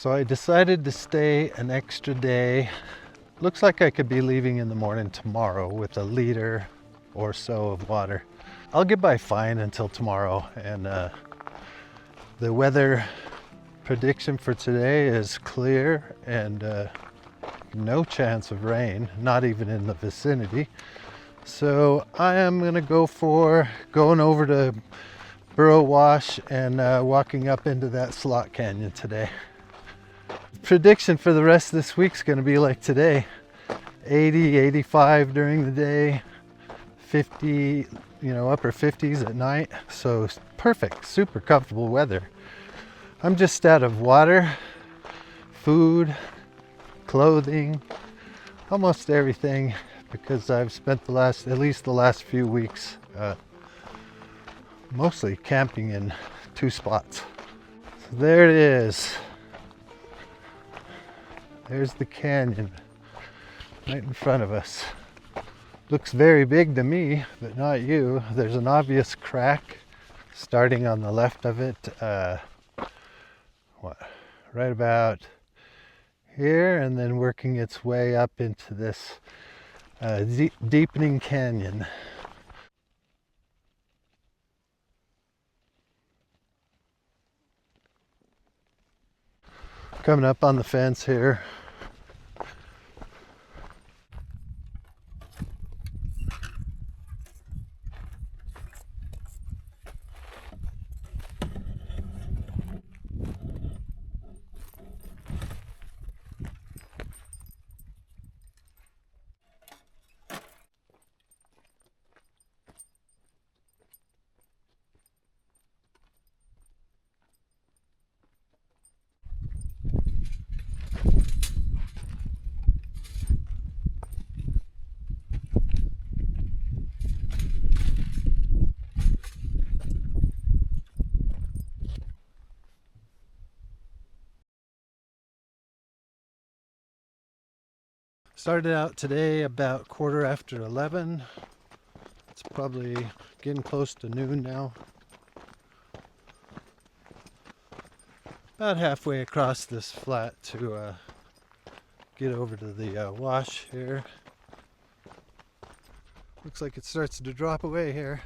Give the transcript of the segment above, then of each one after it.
So I decided to stay an extra day. Looks like I could be leaving in the morning tomorrow with a liter or so of water. I'll get by fine until tomorrow, and the weather prediction for today is clear and no chance of rain, not even in the vicinity. So I am gonna go for going over to Burro Wash and walking up into that slot canyon today. Prediction for the rest of this week's gonna be like today. 80, 85 during the day, 50, upper 50s at night. So perfect, super comfortable weather. I'm just out of water, food, clothing, almost everything, because I've spent at least the last few weeks mostly camping in 2 spots. So there it is. There's the canyon right in front of us. Looks very big to me, but not you. There's an obvious crack starting on the left of it. Right about here, and then working its way up into this deepening canyon. Coming up on the fence here. Started out today about 11:15. It's probably getting close to noon now. About halfway across this flat to get over to the wash here. Looks like it starts to drop away here.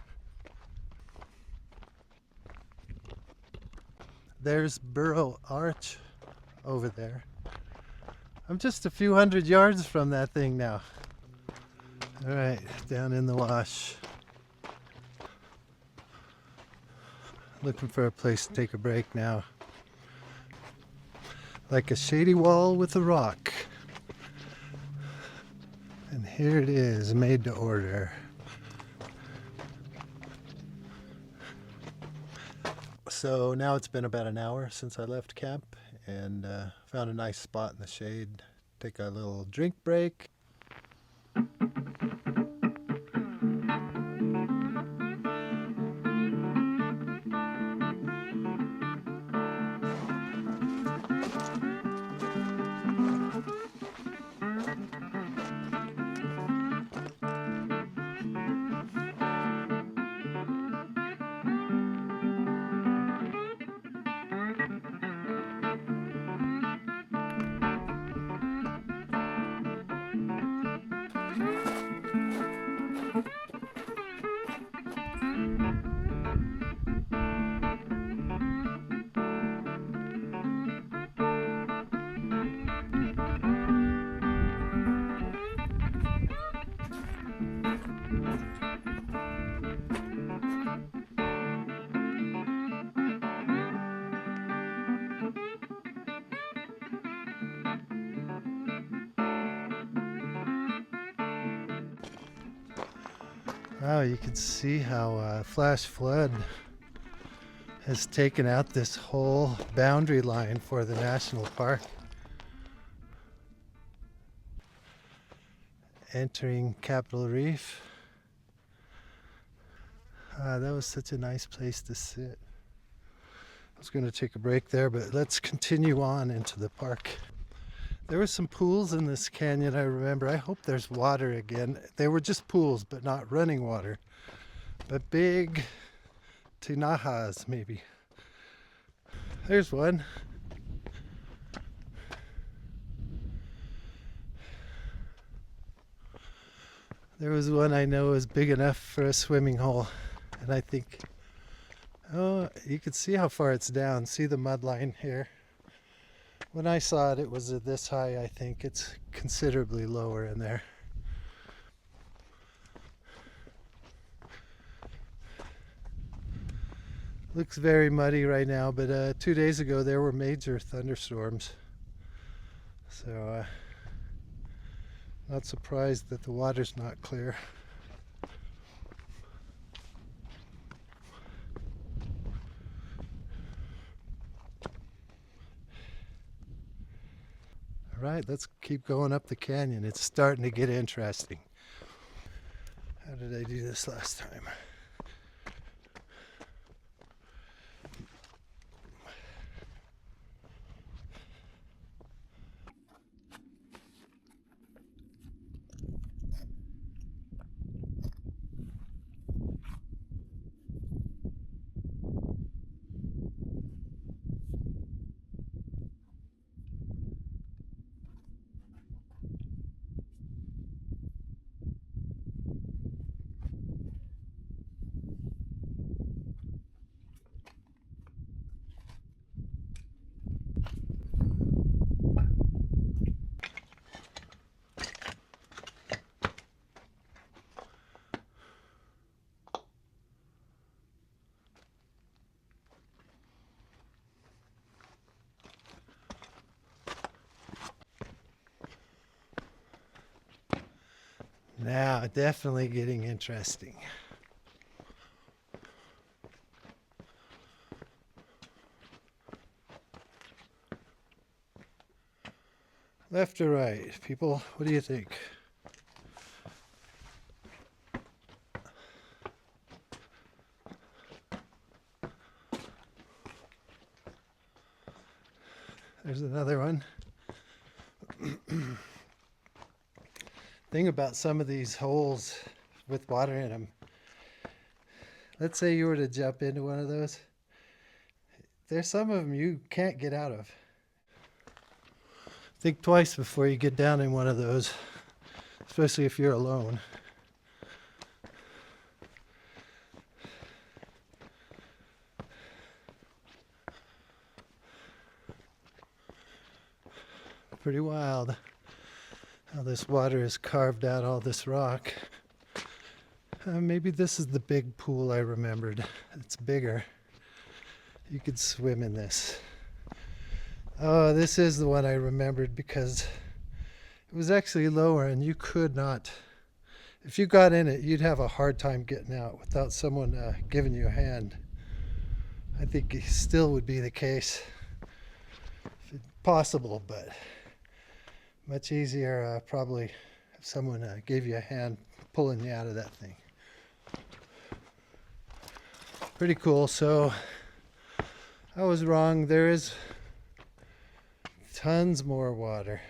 There's Burro Arch over there. I'm just a few hundred yards from that thing now. All right, down in the wash. Looking for a place to take a break now. Like a shady wall with a rock. And here it is, made to order. So now it's been about an hour since I left camp, and found a nice spot in the shade. Take a little drink break. Wow, you can see how flash flood has taken out this whole boundary line for the national park. Entering Capitol Reef. That was such a nice place to sit. I was going to take a break there, but let's continue on into the park. There were some pools in this canyon, I remember. I hope there's water again. They were just pools, but not running water. But big tinajas, maybe. There's one. There was one I know is big enough for a swimming hole, and I think, oh, you can see how far it's down. See the mud line here? When I saw it, it was this high. I think it's considerably lower in there. Looks very muddy right now, but 2 days ago there were major thunderstorms. So not surprised that the water's not clear. All right, let's keep going up the canyon. It's starting to get interesting. How did I do this last time? Now, definitely getting interesting. Left or right, people? What do you think? There's another one. Thing about some of these holes with water in them, let's say you were to jump into one of those, there's some of them you can't get out of. Think twice before you get down in one of those, especially if you're alone. Pretty wild how this water has carved out all this rock. Maybe this is the big pool I remembered. It's bigger. You could swim in this. Oh, this is the one I remembered because it was actually lower and you could not. If you got in it, you'd have a hard time getting out without someone giving you a hand. I think it still would be the case. If it's possible, but much easier probably if someone gave you a hand pulling you out of that thing. Pretty cool. So I was wrong. There is tons more water.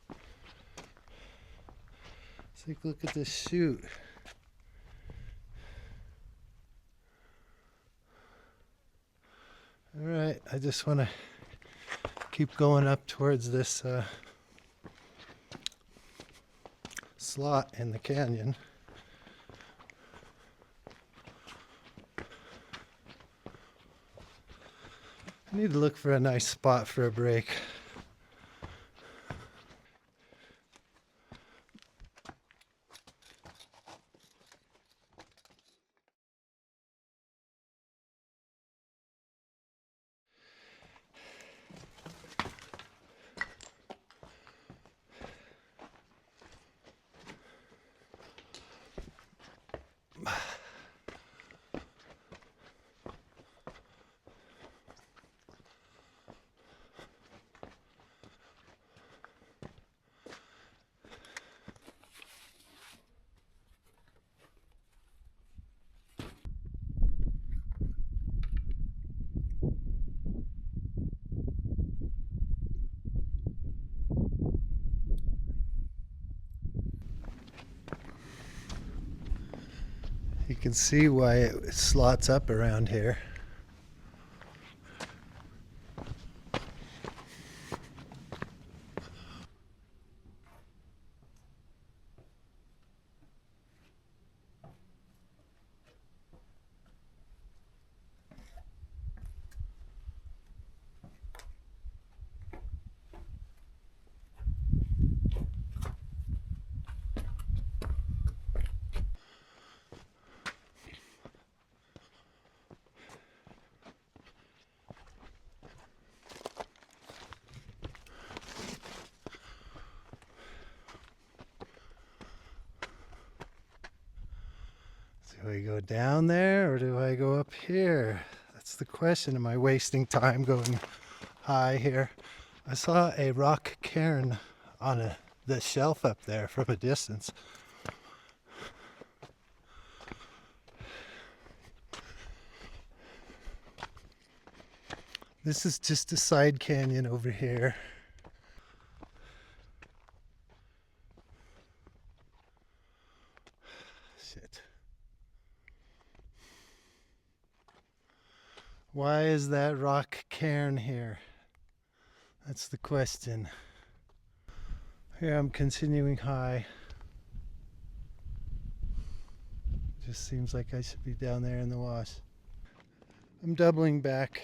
Let's take a look at this chute. All right, I just want to keep going up towards this slot in the canyon. I need to look for a nice spot for a break. You can see why it slots up around here. Do I go down there or do I go up here? That's the question. Am I wasting time going high here? I saw a rock cairn on the shelf up there from a distance. This is just a side canyon over here. Shit. Why is that rock cairn here? That's the question. Here I'm continuing high. Just seems like I should be down there in the wash. I'm doubling back.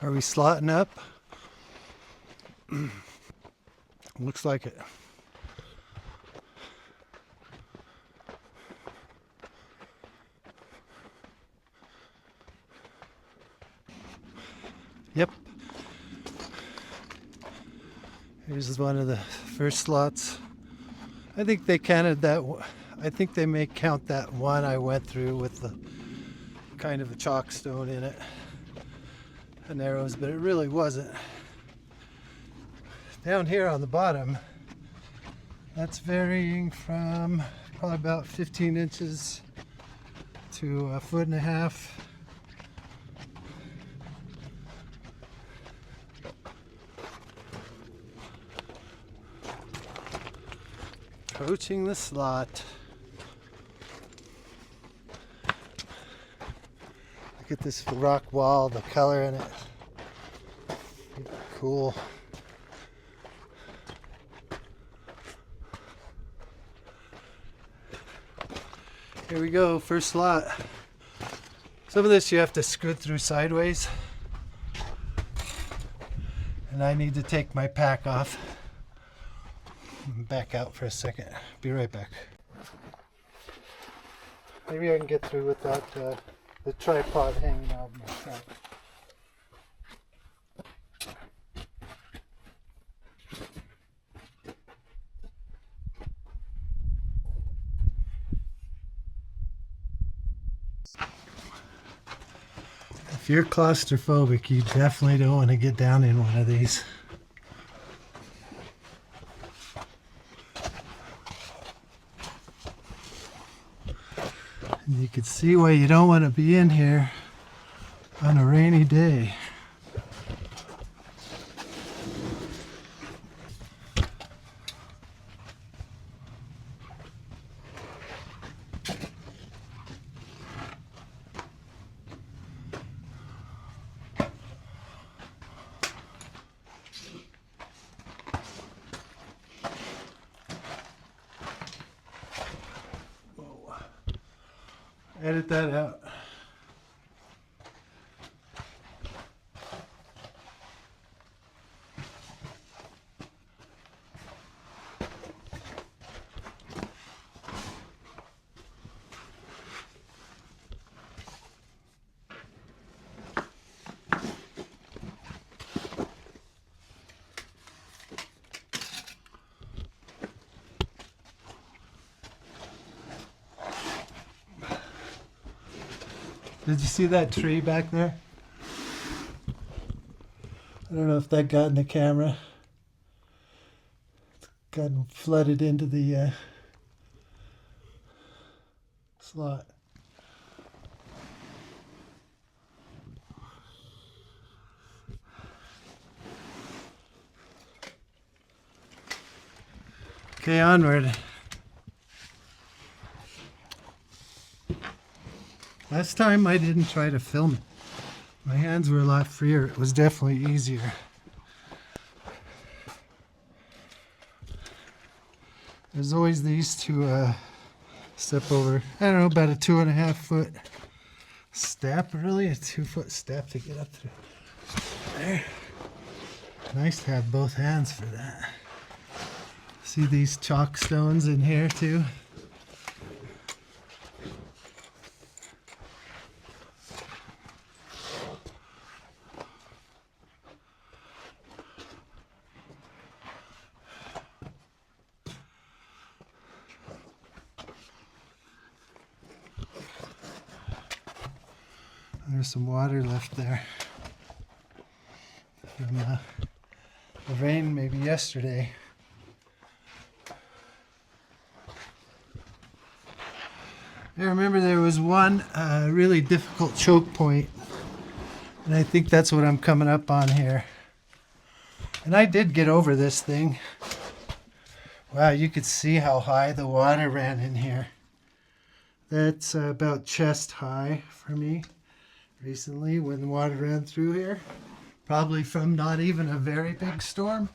Are we slotting up? Looks like it. Yep. Here's one of the first slots. I think they counted that. I think they may count that one I went through with the kind of a chalk stone in it. And arrows, but it really wasn't. Down here on the bottom, that's varying from probably about 15 inches to 1.5 feet. Approaching the slot. Look at this rock wall, the color in it. Cool. Here we go, first slot. Some of this you have to scoot through sideways. And I need to take my pack off. Back out for a second. Be right back. Maybe I can get through without the tripod hanging out of my front. If you're claustrophobic, you definitely don't want to get down in one of these. And you can see why you don't want to be in here on a rainy day. Edit that out. Did you see that tree back there? I don't know if that got in the camera. It's gotten flooded into the slot. Okay, onward. Last time I didn't try to film it. My hands were a lot freer. It was definitely easier. There's always these to step over. I don't know, about a 2.5 foot step, really? A 2 foot step to get up through. There. Nice to have both hands for that. See these chalk stones in here too? There's some water left there from the rain maybe yesterday. I remember there was one really difficult choke point, and I think that's what I'm coming up on here. And I did get over this thing. Wow, you could see how high the water ran in here. That's about chest high for me. Recently when the water ran through here, probably from not even a very big storm.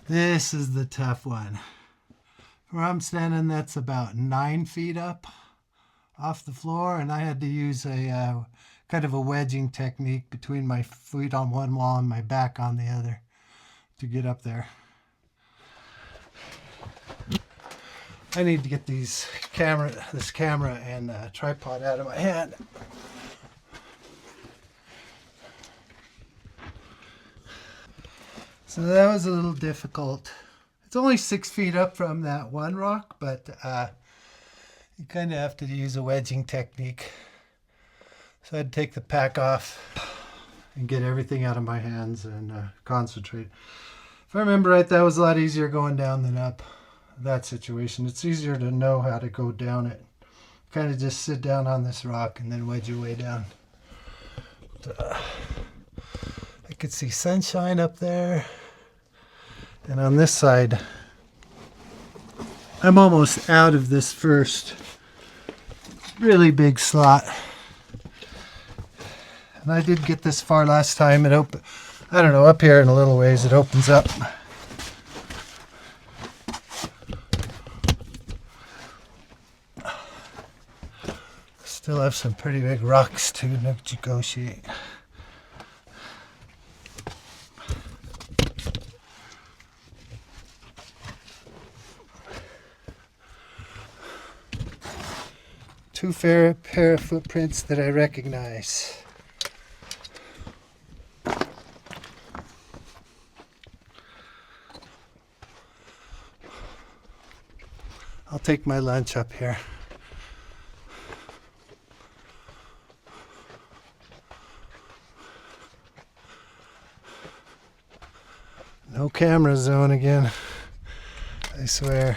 This is the tough one. Where I'm standing, that's about 9 feet up off the floor, and I had to use a kind of a wedging technique between my feet on one wall and my back on the other to get up there. I need to get this camera and tripod out of my hand. So that was a little difficult. It's only 6 feet up from that one rock, but you kind of have to use a wedging technique. So I had to take the pack off and get everything out of my hands and concentrate. If I remember right, that was a lot easier going down than up. That situation, it's easier to know how to go down it. Kind of just sit down on this rock and then wedge your way down. I could see sunshine up there, and on this side I'm almost out of this first really big slot, and I did get this far last time. I don't know, up here in a little ways it opens up. Still have some pretty big rocks to negotiate. Two fair pair of footprints that I recognize. I'll take my lunch up here. No camera zone again, I swear.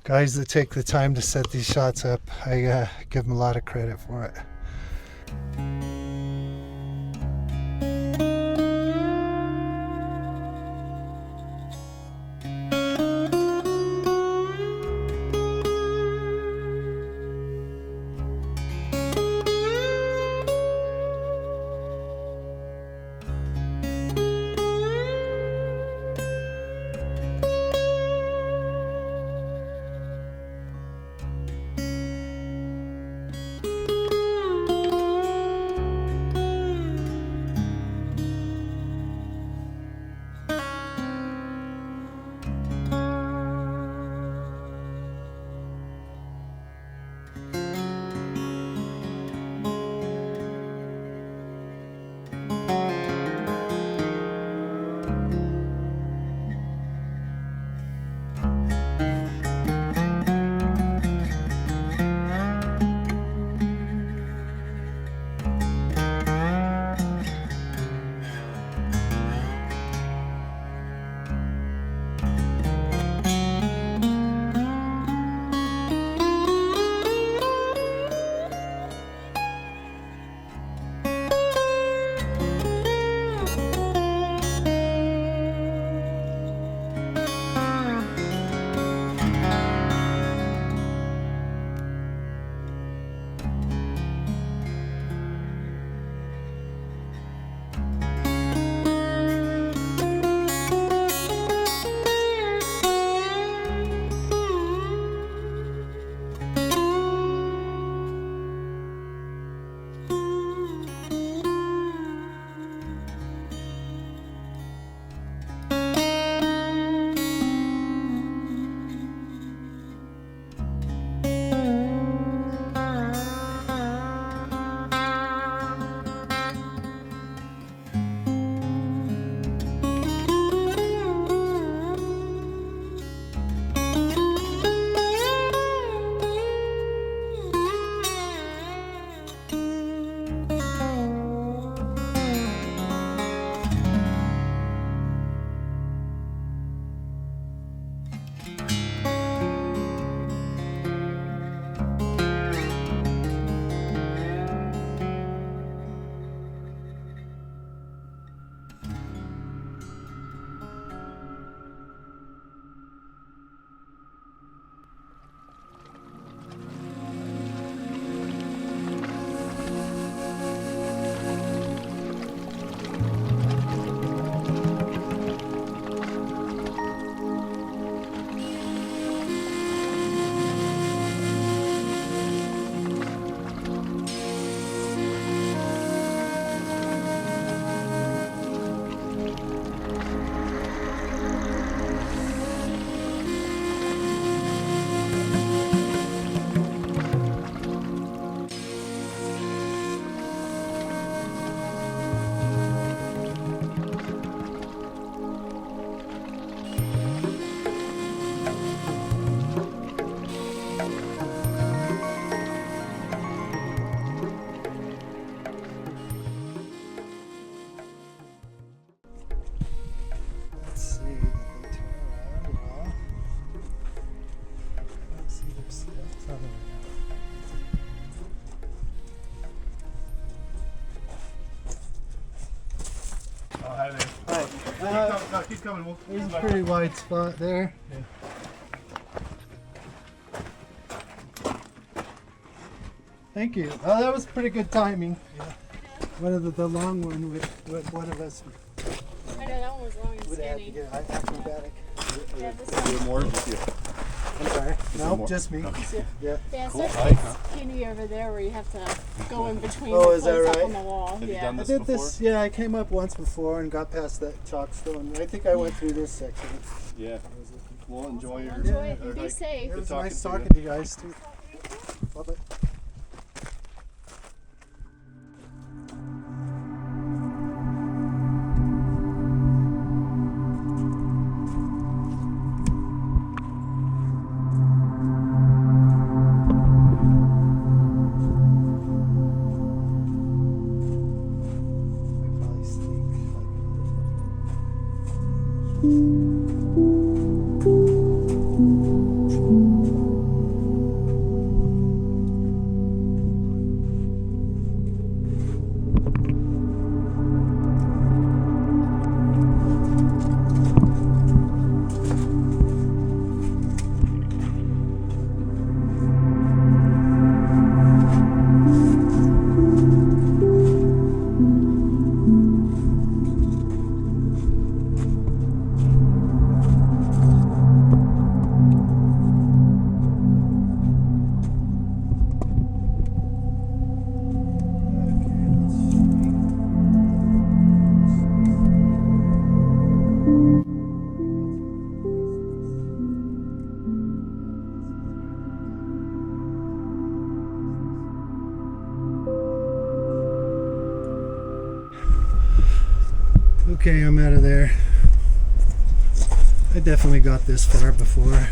Guys that take the time to set these shots up, I give them a lot of credit for it. Keep coming. There's a pretty wide spot there. Yeah. Thank you. Oh, that was pretty good timing. Yeah. One of the long one with one of us I know that one was long and would have to skinny. get acrobatic. Yeah, this one. More with you. I'm sorry. No, more? just me. Okay. Yeah. Yeah, it's Cool. not Hike, like skinny over there where you have to go in between Oh, the is that poles right? up on the wall. Have you Yeah. done I this did before? this. Yeah, I came up once before and got past that chalk stone. I think I went through this section. Yeah. Well, enjoy your. Enjoy it and your be hike. safe. It Good was talking nice to you. talking to you guys too. Bye-bye. Probably sneak like Okay, I'm out of there. I definitely got this far before.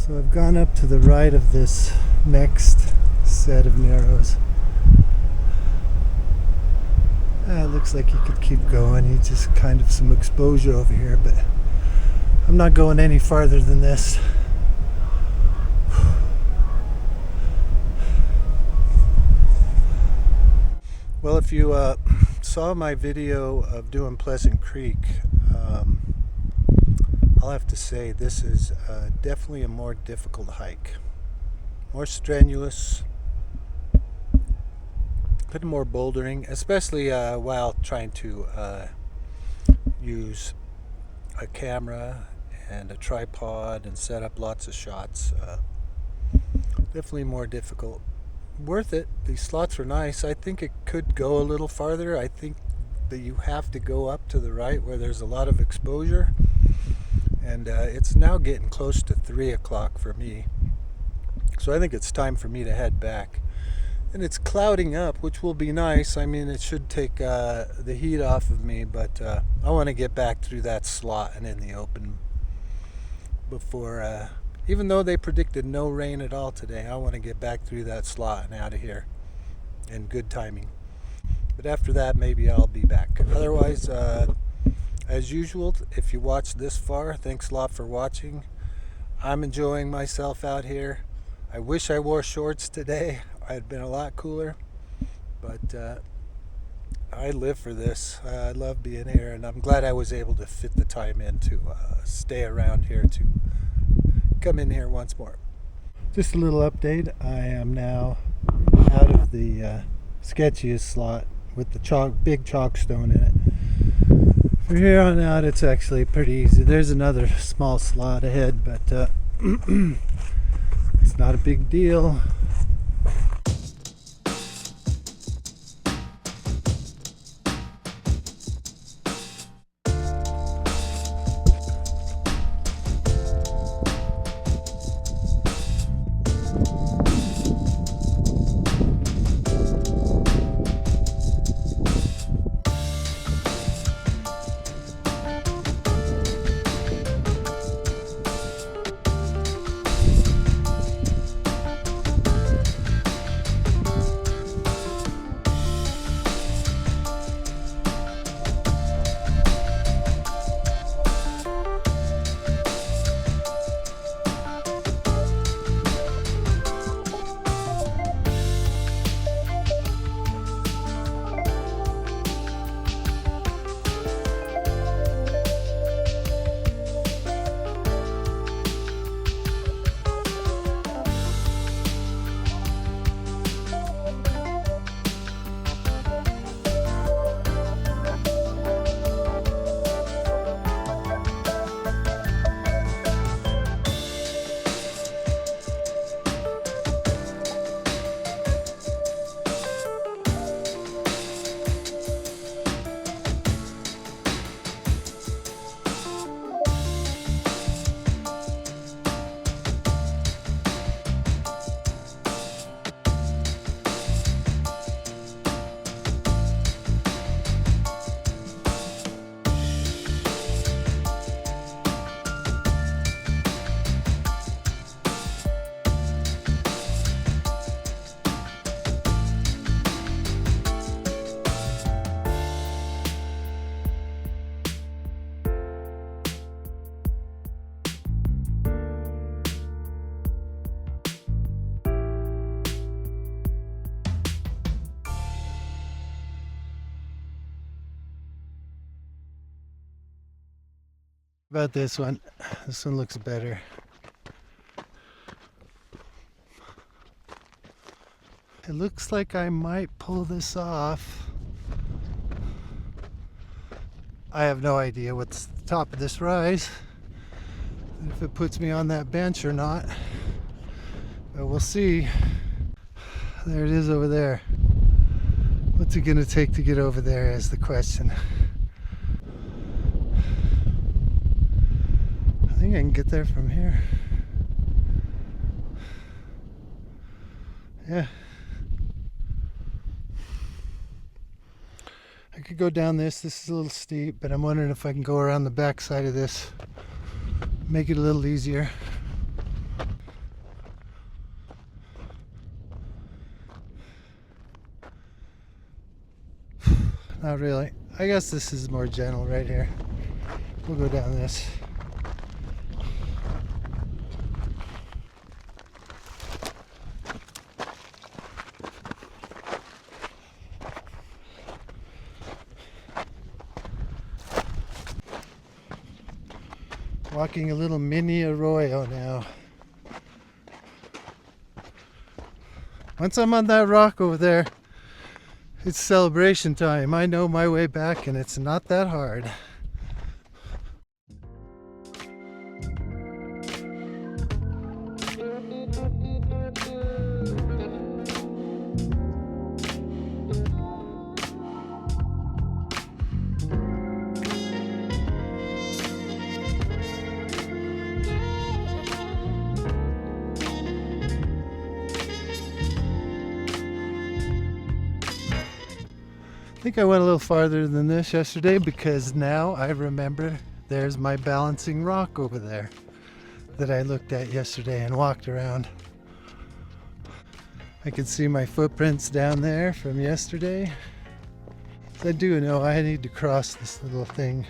So I've gone up to the right of this next set of narrows. It looks like you could keep going. You just kind of some exposure over here, but I'm not going any farther than this. Well, if you saw my video of doing Pleasant Creek, I'll have to say this is definitely a more difficult hike. More strenuous, a bit more bouldering, especially while trying to use a camera and a tripod and set up lots of shots. Definitely more difficult. Worth it. These slots were nice. I think it could go a little farther. I think that you have to go up to the right where there's a lot of exposure. And it's now getting close to 3 o'clock for me. So I think it's time for me to head back. And it's clouding up, which will be nice. I mean, it should take the heat off of me, but I want to get back through that slot and in the open before, even though they predicted no rain at all today, I want to get back through that slot and out of here in good timing. But after that, maybe I'll be back. Otherwise, as usual, if you watched this far, thanks a lot for watching. I'm enjoying myself out here. I wish I wore shorts today. I'd been a lot cooler, but I live for this. I love being here, and I'm glad I was able to fit the time in to stay around here to come in here once more. Just a little update. I am now out of the sketchiest slot with the big chalk stone in it. From here on out, it's actually pretty easy. There's another small slot ahead, but it's not a big deal. About this one. This one looks better. It looks like I might pull this off. I have no idea what's the top of this rise, if it puts me on that bench or not, but we'll see. There it is over there. What's it gonna take to get over there is the question. I think I can get there from here. Yeah. I could go down this. This is a little steep, but I'm wondering if I can go around the back side of this. Make it a little easier. Not really. I guess this is more gentle right here. We'll go down this. Walking a little mini arroyo now. Once I'm on that rock over there, it's celebration time. I know my way back and it's not that hard. I think I went a little farther than this yesterday because now I remember there's my balancing rock over there that I looked at yesterday and walked around. I can see my footprints down there from yesterday. I do know I need to cross this little thing.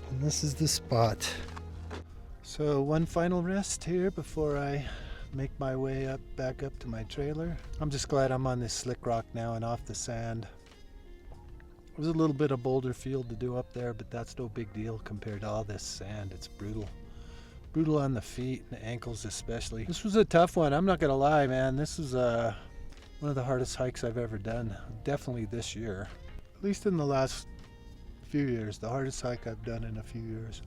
And this is the spot. So one final rest here before I make my way back up to my trailer. I'm just glad I'm on this slick rock now and off the sand. There's a little bit of boulder field to do up there, but that's no big deal compared to all this sand. It's brutal. Brutal on the feet and the ankles especially. This was a tough one. I'm not gonna lie, man. This is one of the hardest hikes I've ever done. Definitely this year. At least in the last few years. The hardest hike I've done in a few years.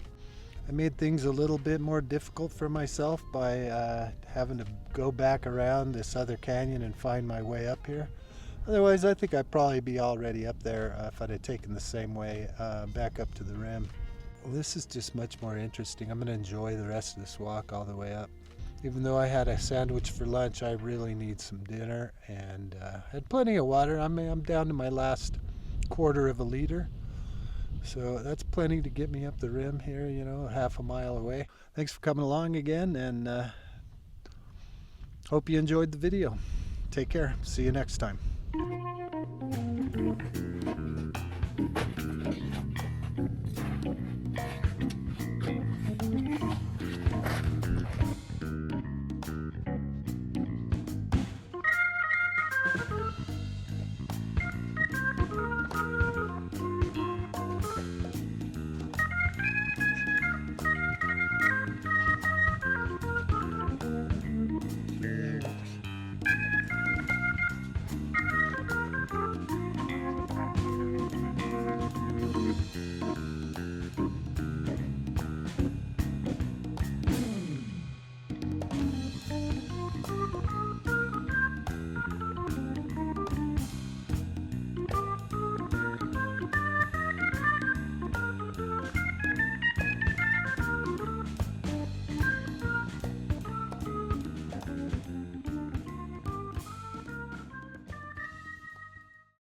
I made things a little bit more difficult for myself by having to go back around this other canyon and find my way up here. Otherwise, I think I'd probably be already up there if I'd have taken the same way back up to the rim. Well, this is just much more interesting. I'm going to enjoy the rest of this walk all the way up. Even though I had a sandwich for lunch, I really need some dinner, and I had plenty of water. I'm down to my last quarter of a liter. So that's plenty to get me up the rim here, you know, half a mile away. Thanks for coming along again, and hope you enjoyed the video. Take care. See you next time.